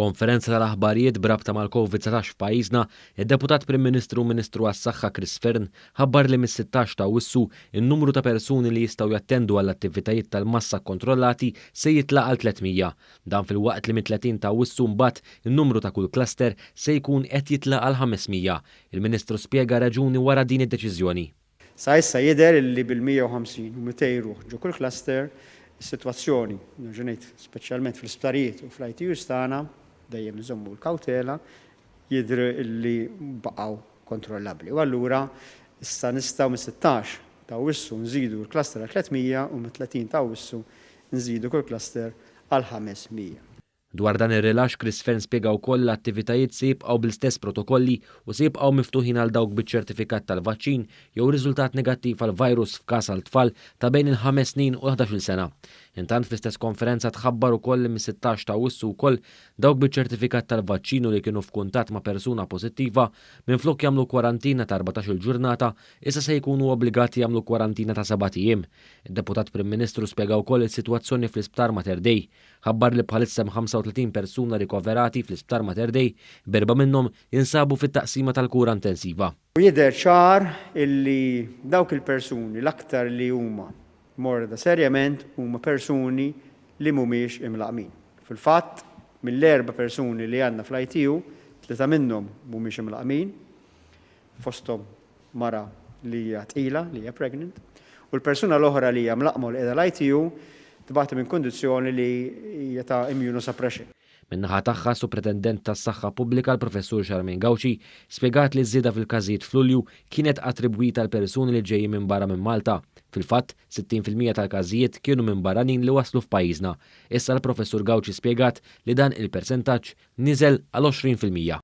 F'konferenza tal-aħbarijiet brabta mal-COVID-19 f'pajjiżna, id-Deputat Prim Ministru u Ministru għas-Saħħa Chris Fern ħabbar li mis-16 ta' Awwissu in-numru ta' persuni li jistgħu jattendu għall-attivitajiet tal-massa kontrollati se jitlaqa' għal 300. Dan fil-waqt li mit-30 ta' Awwissu mbagħad in-numru ta' kull cluster se jkun qed jitlaqa' għal 500. Il-Ministru spjega raġuni wara din id-deċiżjoni. Sa issa jidher li bil-150 u 200 ruħ ġo kull cluster is-sitwazzjoni, ġenejt speċjalment fl-isptarijiet u fl-ITUs tagħna dejjem nżommu l-kawtela jidher li baqgħu kontrollabbli. U allura issa nistgħu mis-16 ta' Awwissu nżidu l-cluster għal 300 u mit-30 ta' Awwissu nżidu kull cluster għal 500. Dwar dan ir-rilax Chris Fern spjega wkoll l-attivitajiet se jibqgħu bl-istess protokolli u se jibqgħu miftuħin għal dawk biċ-ċertifikat tal-vaċċin jew riżultat negattiv għal virus f'każ għal tfal ta' bejn il-5 snin u 11-il sena. Intant fl-istess konferenza tħabbar ukoll li mis-16 ta' Awwissu wkoll dawk biċ-ċertifikat tal-vaċċinu li kienu f'kuntatt ma' persuna pożittiva minflok jagħmlu kwarantina ta' 14-il ġurnata issa se jkunu obbligati jagħmlu kwarantina ta' 7 ijiem. Id-Deputat Prim Ministru spjega wkoll is-sitwazzjoni fl-Isptar Mater Dei. Ħabbar li bħalissa 35 persuna rikoverati fl-Isptar Mater Dei, b'4 minnhom jinsabu fit-taqsima tal-kura intensiva. Jidher ċar illi dawk il-persuni l-aktar li huma morda serjament huma persuni li mhumiex imlaqmin. Fil-fatt mill-4 persuni li għandna fl-ITU, 3 minnhom mhumiex imlaqmin, fosthom mara li hija tqila, li hija pregnant, u l-persuna l-oħra li hija mlaqma u li qiegħda l-ITU tibgħat minn kundizzjoni li hija ta' immunosuppression. Min-naħa tagħha Supretendent tas-Saħħa Pubblika l-Professur Charmaine Gauci spjegat li żieda fil-każijiet f'Lulju kienet attribwita għal persuni li ġejjin minn barra minn Malta. Fil-fatt, 60% tal-każijiet kienu minn barranin li waslu f'pajjiżna. Issa l-Professur Gauci spjegat li dan il-persentaġġ niżel għal 20%.